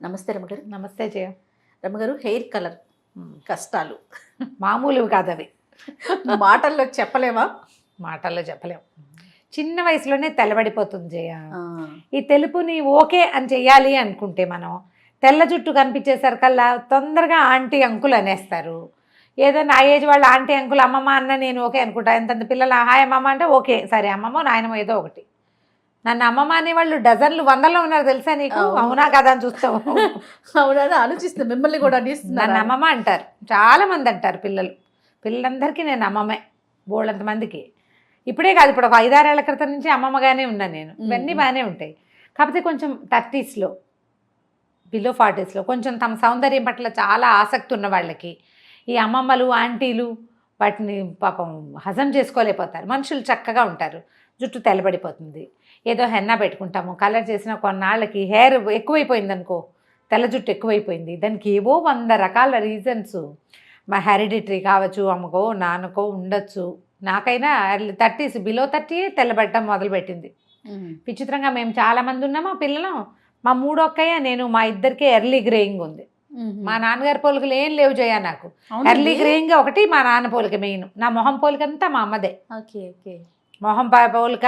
నమస్తే రమగారు. నమస్తే జయ. రమగారు, hair colour కష్టాలు మామూలువి కాదు అవి. మాటల్లో చెప్పలేమా? మాటల్లో చెప్పలేం. చిన్న వయసులోనే తెల్లబడిపోతుంది జయ. ఈ తెలుపుని ఓకే అని చెయ్యాలి అనుకుంటే మనం తెల్ల జుట్టు కనిపించేసరికల్లా తొందరగా ఆంటీ అంకుల్ అనేస్తారు. ఏదో నా ఏజ్ వాళ్ళు ఆంటీ అంకుల్ అమ్మమ్మ అన్న నేను ఓకే అనుకుంటా. ఎంతంత పిల్లలు హాయ్ అమ్మమ్మ అంటే ఓకే, సరే అమ్మమ్మ నాయనమ్మ ఏదో ఒకటి. నన్ను అమ్మమ్మ అనే వాళ్ళు డజన్లు వందల్లో ఉన్నారు తెలుసా నీకు? అవునా కదా అని చూస్తావు. అవునా ఆలోచిస్తే మిమ్మల్ని కూడా నన్ను అమ్మమ్మ అంటారు, చాలా మంది అంటారు పిల్లలందరికీ నేను అమ్మమ్మే, బోళ్ళంతమందికి. ఇప్పుడే కాదు, ఇప్పుడు ఒక 5-6 ఏళ్ల క్రితం నుంచి అమ్మమ్మగానే ఉన్నాను నేను. ఇవన్నీ బాగానే ఉంటాయి. కాకపోతే కొంచెం 30sలో బిలో 40sలో కొంచెం తమ సౌందర్యం పట్ల చాలా ఆసక్తి ఉన్న వాళ్ళకి ఈ అమ్మమ్మలు ఆంటీలు వాటిని పాపం హజం చేసుకోలేకపోతారు. మనుషులు చక్కగా ఉంటారు, జుట్టు తెల్లబడిపోతుంది. ఏదో హెన్నా పెట్టుకుంటాము, కలర్ చేసిన కొన్నాళ్ళకి హెయిర్ ఎక్కువైపోయింది అనుకో, తెల్ల జుట్టు ఎక్కువైపోయింది. దానికి ఏవో 100 రకాల రీజన్స్. మా హెరిడిటరీ కావచ్చు, అమ్మకో నాన్నకో ఉండొచ్చు. నాకైనా 30s బిలో 30 తెల్లబడటం మొదలుపెట్టింది. విచిత్రంగా మేము చాలామంది ఉన్నాం. మా పిల్లలు, మా 3 అక్కయ్య నేను, మా ఇద్దరికే ఎర్లీ గ్రేయింగ్ ఉంది. మా నాన్నగారి పోలికలు ఏం లేవు జయ నాకు. ఎర్లీ గ్రేయింగ్ ఒకటి మా నాన్న పోలిక మెయిన్. నా మొహం పోలికంతా మా అమ్మదే. మొహం పోలిక,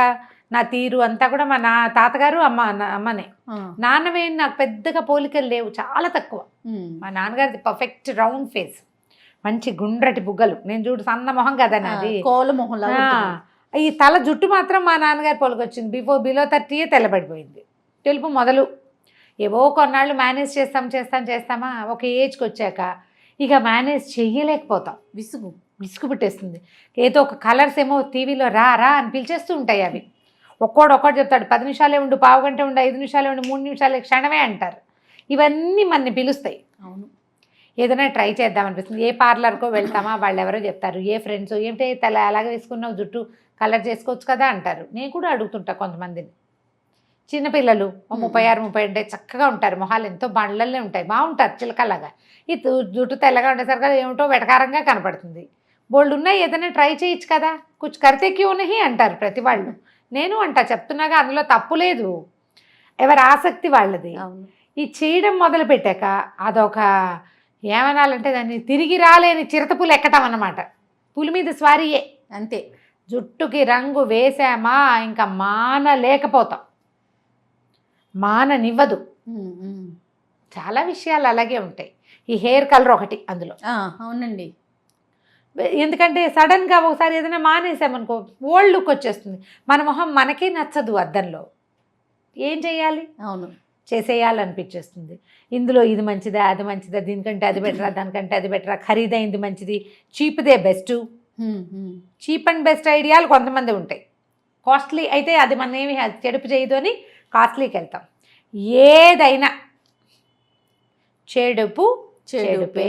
నా తీరు అంతా కూడా మా తాతగారు అమ్మనే. నాన్నవేం నాకు పెద్దగా పోలికలు లేవు, చాలా తక్కువ. మా నాన్నగారిది పర్ఫెక్ట్ రౌండ్ ఫేస్, మంచి గుండ్రటి బుగ్గలు. నేను చూడు సన్న మొహం కదా నాది, కోల మొహం. ఈ తల జుట్టు మాత్రం మా నాన్నగారి పోలిక వచ్చింది. బిలో 30 తెల్లబడిపోయింది. తెలుపు మొదలు. ఏవో కొన్నాళ్ళు మేనేజ్ చేస్తామా, ఒక ఏజ్కి వచ్చాక ఇక మేనేజ్ చెయ్యలేకపోతాం. విసుగు పుట్టేస్తుంది. ఏదో ఒక కలర్స్ ఏమో టీవీలో రా అని పిలిచేస్తూ ఉంటాయి. అవి ఒక్కోడు చెప్తాడు, 10 నిమిషాలే ఉండు, పావు గంట ఉండు, 5 నిమిషాలే ఉండు, 3 నిమిషాలే, క్షణమే అంటారు. ఇవన్నీ మనని పిలుస్తాయి. అవును, ఏదైనా ట్రై చేద్దామనిపిస్తుంది. ఏ పార్లర్కో వెళ్తామా, వాళ్ళు ఎవరో చెప్తారు, ఏ ఫ్రెండ్స్ ఏమిటి తల అలాగే వేసుకున్నావు, జుట్టు కలర్ చేసుకోవచ్చు కదా అంటారు. నేను కూడా అడుగుతుంటా కొంతమందిని. చిన్నపిల్లలు 36-37 చక్కగా ఉంటారు, మొహాలు ఎంతో బండ్లల్లే ఉంటాయి, బాగుంటారు చిలకలాగా. ఈ జుట్టు తెల్లగా ఉండేసరికి ఏమిటో వెటకారంగా కనపడుతుంది. బోల్డ్ ఉన్నాయి, ఏదైనా ట్రై చేయొచ్చు కదా, కుछ करते क्यों नहीं అంటారు ప్రతి వాళ్ళు. నేను అంటా, చెప్తున్నాగా అందులో తప్పు లేదు, ఎవరి ఆసక్తి వాళ్ళది. ఈ చేయడం మొదలు పెట్టాక అదొక ఏమనాలంటే దాన్ని తిరిగి రాలేని చిరతపులు ఎక్కటం అన్నమాట. పులి మీద స్వారీయే అంతే. జుట్టుకి రంగు వేసామా ఇంకా మానలేకపోతాం, మాననివ్వదు. చాలా విషయాలు అలాగే ఉంటాయి. ఈ హెయిర్ కలర్ ఒకటి అందులో. అవునండి. ఎందుకంటే సడన్గా ఒకసారి ఏదైనా మానేసామనుకో ఓల్డ్ లుక్ వచ్చేస్తుంది. మన మొహం మనకే నచ్చదు అద్దంలో. ఏం చేయాలి? అవును, చేసేయాలనిపించేస్తుంది. ఇందులో ఇది మంచిదా, అది మంచిదా, దీనికంటే అది బెటరా, దానికంటే అది బెటరా, ఖరీదైంది మంచిది, చీప్దే బెస్ట్. చీప్ అండ్ బెస్ట్ ఐడియాలు కొంతమంది ఉంటాయి. కాస్ట్లీ అయితే అది మన ఏమి చెడుపు చేయదు అని కాస్ట్లీకి వెళ్తాం. ఏదైనా చెడుపే.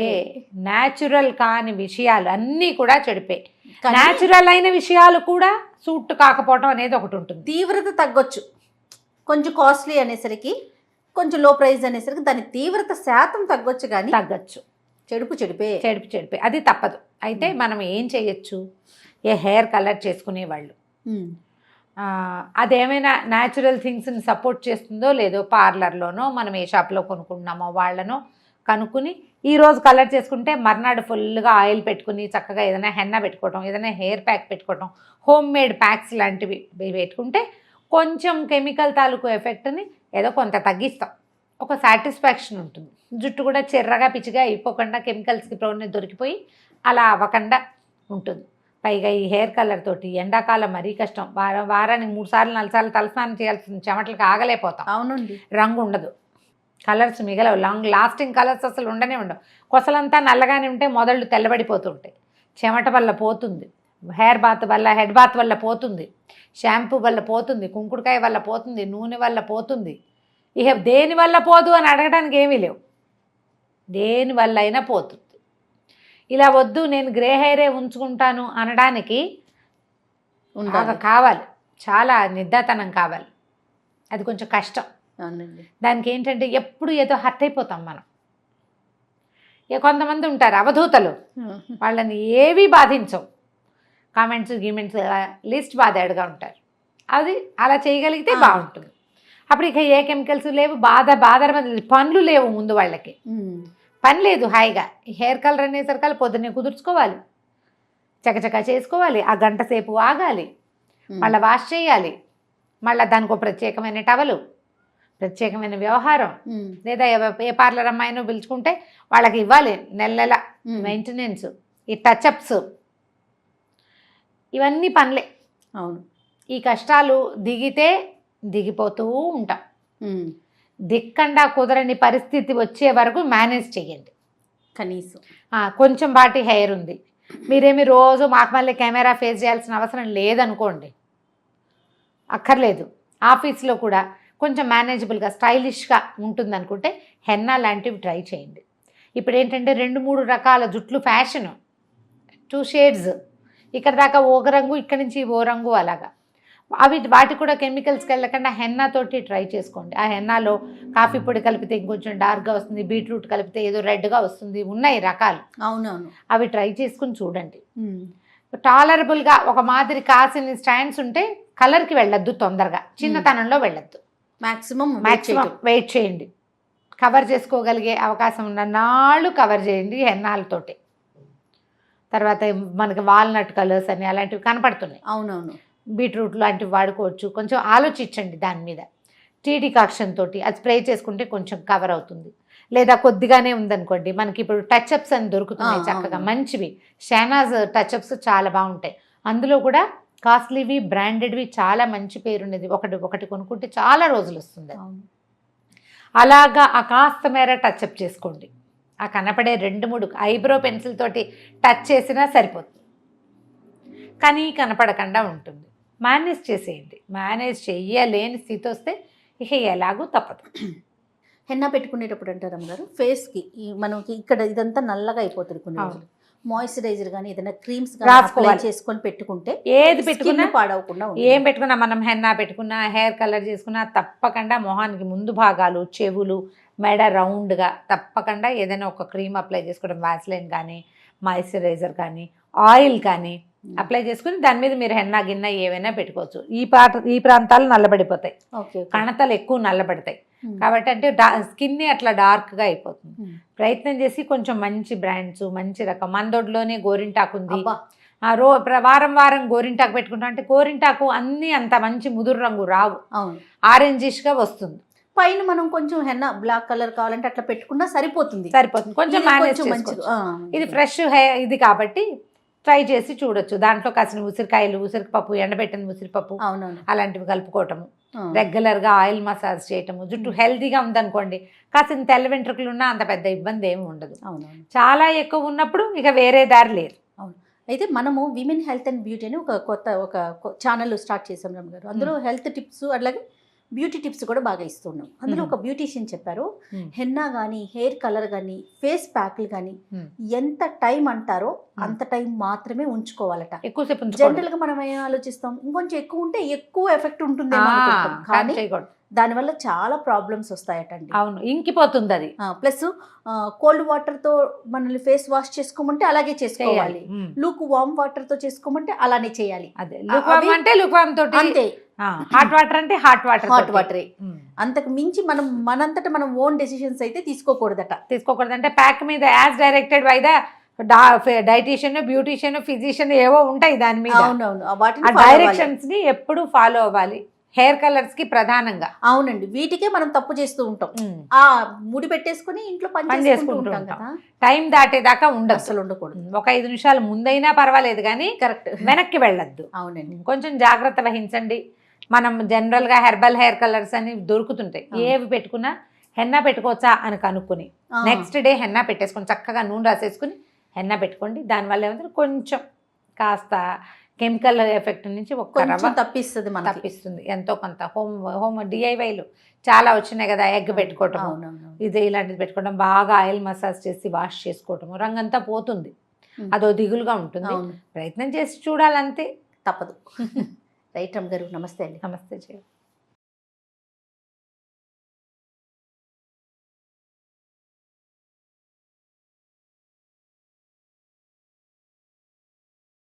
న్యాచురల్ కాని విషయాలు అన్నీ కూడా చెడిపే. న్యాచురల్ అయిన విషయాలు కూడా సూట్ కాకపోవడం అనేది ఒకటి ఉంటుంది. తీవ్రత తగ్గొచ్చు, కొంచెం కాస్ట్లీ అనేసరికి, కొంచెం లో ప్రైస్ అనేసరికి దాని తీవ్రత శాతం తగ్గొచ్చు, కానీ తగ్గచ్చు. చెడిపే అది తప్పదు. అయితే మనం ఏం చేయొచ్చు? ఏ హెయిర్ కలర్ చేసుకునేవాళ్ళు అదేమైనా న్యాచురల్ థింగ్స్ని సపోర్ట్ చేస్తుందో లేదో పార్లర్లోనో మనం ఏ షాప్లో కొనుక్కుంటున్నామో వాళ్ళనో కనుక్కుని ఈరోజు కలర్ చేసుకుంటే మర్నాడు ఫుల్గా ఆయిల్ పెట్టుకుని చక్కగా ఏదైనా హెన్నా పెట్టుకోవటం, ఏదైనా హెయిర్ ప్యాక్ పెట్టుకోవటం, హోమ్ మేడ్ ప్యాక్స్ లాంటివి పెట్టుకుంటే కొంచెం కెమికల్ తాలూకు ఎఫెక్ట్ని ఏదో కొంత తగ్గిస్తాం. ఒక సాటిస్ఫాక్షన్ ఉంటుంది. జుట్టు కూడా చెర్రగా పిచ్చిగా అయిపోకుండా, కెమికల్స్కి ప్రోని దొరికిపోయి అలా అవ్వకుండా ఉంటుంది. పైగా ఈ హెయిర్ కలర్ తోటి ఎండాకాలం మరీ కష్టం. వారానికి 3 సార్లు 4 సార్లు తలస్నానం చేయాల్సిన చెమటలకు ఆగలేకపోతాం. అవునండి. రంగు ఉండదు, కలర్స్ మిగలవు, లాంగ్ లాస్టింగ్ కలర్స్ అసలు ఉండనే ఉండవు. కొసలంతా నల్లగానే ఉంటే మొదళ్ళు తెల్లబడిపోతుంటాయి. చెమట వల్ల పోతుంది, హెయిర్ బాత్ వల్ల, హెడ్ బాత్ వల్ల పోతుంది, షాంపూ వల్ల పోతుంది, కుంకుడుకాయ వల్ల పోతుంది, నూనె వల్ల పోతుంది. ఇక దేని వల్ల పోదు అని అడగడానికి ఏమీ లేవు, దేనివల్ల అయినా పోతుంది. ఇలా వద్దు నేను గ్రే హెయిరే ఉంచుకుంటాను అనడానికి కావాలి, చాలా నిర్ధాతనం కావాలి. అది కొంచెం కష్టం. అవునండి. దానికి ఏంటంటే ఎప్పుడు ఏదో హర్ట్ అయిపోతాం మనం. కొంతమంది ఉంటారు అవధూతలు, వాళ్ళని ఏవి బాధించవు, కామెంట్స్ గిమెంట్స్ లిస్ట్ బాధాడుగా ఉంటారు. అది అలా చేయగలిగితే బాగుంటుంది. అప్పుడు ఇక ఏ కెమికల్స్ లేవు, బాధ పనులు లేవు ముందు వాళ్ళకి, పని లేదు, హాయిగా హెయిర్ కలర్ అనేసరికి పొద్దున్నే కుదుర్చుకోవాలి, చకచకా చేసుకోవాలి, ఆ గంట సేపు ఆగాలి, మళ్ళీ వాష్ చేయాలి, మళ్ళీ దానికి ఒక ప్రత్యేకమైన టవలు, ప్రత్యేకమైన వ్యవహారం, లేదా ఏ పార్లర్ అమ్మాయినో పిలుచుకుంటే వాళ్ళకి ఇవ్వాలి నెల మెయింటెనెన్స్, ఈ టచ్అప్స్, ఇవన్నీ పనులే. అవును, ఈ కష్టాలు దిగిపోతూ ఉంటాం. దిక్కండా కుదరని పరిస్థితి వచ్చే వరకు మేనేజ్ చేయండి కనీసం. కొంచెం బాటి హెయిర్ ఉంది, మీరేమి రోజు మాకు మళ్ళీ కెమెరా ఫేస్ చేయాల్సిన అవసరం లేదనుకోండి, అక్కర్లేదు. ఆఫీస్లో కూడా కొంచెం మేనేజబుల్గా స్టైలిష్గా ఉంటుందనుకుంటే హెన్నా లాంటివి ట్రై చేయండి. ఇప్పుడు ఏంటంటే 2-3 రకాల జుట్లు ఫ్యాషను, 2 షేడ్స్, ఇక్కడ దాకా ఒక రంగు, ఇక్కడ నుంచి ఓ రంగు, అలాగా వాటి కూడా కెమికల్స్కి వెళ్ళకుండా హెన్నాతోటి ట్రై చేసుకోండి. ఆ హెన్నాలో కాఫీ పొడి కలిపితే ఇంకొంచెం డార్క్గా వస్తుంది, బీట్రూట్ కలిపితే ఏదో రెడ్గా వస్తుంది, ఉన్నాయి రకాలు. అవునవును, అవి ట్రై చేసుకుని చూడండి. టాలరబుల్గా ఒక మాదిరి కాసిన స్టాండ్స్ ఉంటే కలర్కి వెళ్ళొద్దు, తొందరగా చిన్నతనంలో వెళ్ళొద్దు, మ్యాక్సిమం వెయిట్ చేయండి. కవర్ చేసుకోగలిగే అవకాశం ఉన్న నాళ్ళు కవర్ చేయండి హెన్నాలతోటి. తర్వాత మనకి వాల్నట్ కలర్స్ అని అలాంటివి కనపడుతున్నాయి. అవునవును, బీట్రూట్ లాంటివి వాడుకోవచ్చు. కొంచెం ఆలోచించండి దాని మీద. టీ డికాక్షన్ తోటి అది స్ప్రే చేసుకుంటే కొంచెం కవర్ అవుతుంది. లేదా కొద్దిగానే ఉందనుకోండి, మనకి ఇప్పుడు టచ్అప్స్ అని దొరుకుతున్నాయి చక్కగా మంచివి. షానాజ్ టచ్అప్స్ చాలా బాగుంటాయి. అందులో కూడా కాస్ట్లీవి, బ్రాండెడ్వి, చాలా మంచి పేరున్నది. ఒకటి కొనుక్కుంటే చాలా రోజులు వస్తుంది. అలాగా ఆ కాస్త మేర టచ్అప్ చేసుకోండి. ఆ కనపడే 2-3 ఐబ్రో పెన్సిల్ తోటి టచ్ చేసినా సరిపోతుంది, కానీ కనపడకుండా ఉంటుంది. మేనేజ్ చేసేయండి. మేనేజ్ చెయ్యలేని స్థితి వస్తే ఇక ఎలాగూ తప్పదు. హెన్నా పెట్టుకునేటప్పుడు అంటారు అమ్మగారు, ఫేస్కి మనకి ఇక్కడ ఇదంతా నల్లగా అయిపోతుంది కొన్ని రోజులు. మాయిశ్చరైజర్ కానీ ఏదైనా క్రీమ్స్ అప్లై చేసుకొని పెట్టుకుంటే ఏది పెట్టుకున్నా పాడవకుండా, ఏం పెట్టుకున్నా, మనం హెన్నా పెట్టుకున్నా, హెయిర్ కలర్ చేసుకున్నా తప్పకుండా మొహానికి ముందు భాగాలు, చెవులు, మెడ రౌండ్గా తప్పకుండా ఏదైనా ఒక క్రీమ్ అప్లై చేసుకోవడం, వాస్లైన్ కానీ, మాయిశ్చరైజర్ కానీ, ఆయిల్ కానీ అప్లై చేసుకుని దాని మీద మీరు హెన్నా గిన్నె ఏవైనా పెట్టుకోవచ్చు. ఈ ప్రాంతాలు నల్లబడిపోతాయి, కణతలు ఎక్కువ నల్లబడతాయి కాబట్టి, అంటే స్కిన్ అట్లా డార్క్గా అయిపోతుంది. ప్రయత్నం చేసి కొంచెం మంచి బ్రాండ్స్, మంచి రకం. మందొడ్లోనే గోరింటాకు ఉంది, వారం గోరింటాకు పెట్టుకుంటాం. అంటే గోరింటాకు అన్నీ అంత మంచి ముదురు రంగు రావు, ఆరెంజిష్గా వస్తుంది. పైన మనం కొంచెం హెన్నా బ్లాక్ కలర్ కావాలంటే అట్లా పెట్టుకున్నా సరిపోతుంది. కొంచెం మేనేజ్ చేసుకోవచ్చు. ఇది ఫ్రెష్ ఇది కాబట్టి ట్రై చేసి చూడొచ్చు. దాంట్లో కాసిన ఉసిరికాయలు, ఉసిరిపప్పు, ఎండబెట్టిన ఉసిరిపప్పు అలాంటివి కలుపుకోవటము, రెగ్యులర్గా ఆయిల్ మసాజ్ చేయటము. జుట్టు హెల్తీగా ఉందనుకోండి, కాసిన తెల్ల వెంట్రుకలు ఉన్నా అంత పెద్ద ఇబ్బంది ఏమి ఉండదు. చాలా ఎక్కువ ఉన్నప్పుడు ఇక వేరే దారి లేదు. అయితే మనము విమెన్ హెల్త్ అండ్ బ్యూటీ అని ఒక ఛానల్ స్టార్ట్ చేసాం రమ్మ గారు. అందులో హెల్త్ టిప్స్ అట్లాగే బ్యూటీ టిప్స్ కూడా బాగా ఇస్తున్నాం. అందులో ఒక బ్యూటీషియన్ చెప్పారు, హెన్నా కానీ, హెయిర్ కలర్ కానీ, ఫేస్ ప్యాక్లు కానీ ఎంత టైం అంటారో అంత టైం మాత్రమే ఉంచుకోవాలట. ఎక్కువసేపు జనరల్ గా మనం ఏం ఆలోచిస్తాం, ఇంకొంచెం ఎక్కువ ఉంటే ఎక్కువ ఎఫెక్ట్ ఉంటుంది, కానీ దానివల్ల చాలా ప్రాబ్లమ్స్ వస్తాయటండి. అవును, ఇంకిపోతుంది అది. ప్లస్ కోల్డ్ వాటర్ తో మనల్ని ఫేస్ వాష్ చేసుకోమంటే అలాగే చేసుకోవాలి, లూక్ వామ్ వాటర్ తో చేసుకోమంటే అలానే చేయాలి. అదే అంటే లుక్వామ్ తోటి అంతే, హాట్ వాటర్ అంటే హాట్ వాటరే. అంతకు మించి మనంతట మనం ఓన్ డెసిషన్స్ అయితే తీసుకోకూడదు. అంటే ప్యాక్ మీద as directed by the dietician, beautician, physician ఏవో ఉంటాయి దాని మీద. ఆ డైరెక్షన్స్ ని ఎప్పుడు ఫాలో అవ్వాలి. హెయిర్ కలర్స్ కి ప్రధానంగా. అవునండి, వీటికే మనం తప్పు చేస్తూ ఉంటాం. ఆ ముడి పెట్టేసుకుని ఇంట్లో పని చేసుకుంటూ ఉంటాం కదా. టైం దాటేదాకా ఉండదు, అసలు ఉండకూడదు. ఒక 5 నిమిషాలు ముందైనా పర్వాలేదు కానీ కరెక్ట్ వెనక్కి వెళ్ళొద్దు. అవునండి, కొంచెం జాగ్రత్త వహించండి. మనం జనరల్ గా హెర్బల్ హెయిర్ కలర్స్ అని దొరుకుతుంటాయి, ఏవి పెట్టుకున్నా హెన్నా పెట్టుకోవచ్చా అని కనుక్కొని నెక్స్ట్ డే హెన్నా పెట్టేసుకొని చక్కగా నూనె రాసేసుకుని హెన్నా పెట్టుకోండి. దానివల్ల ఏమంటే కొంచెం కాస్త కెమికల్ ఎఫెక్ట్ నుంచి తప్పిస్తుంది ఎంతో కొంత. హోమ్ డిఐవైలు చాలా వచ్చినాయి కదా, ఎగ్ పెట్టుకోవటం, ఇది ఇలాంటిది పెట్టుకోవడం, బాగా ఆయిల్ మసాజ్ చేసి వాష్ చేసుకోవటం, రంగంతా పోతుంది, అదో దిగులుగా ఉంటుంది. ప్రయత్నం చేసి చూడాలంతే, తప్పదు. రైట్ రమ్మ గారు, నమస్తే అండి. నమస్తే జయ.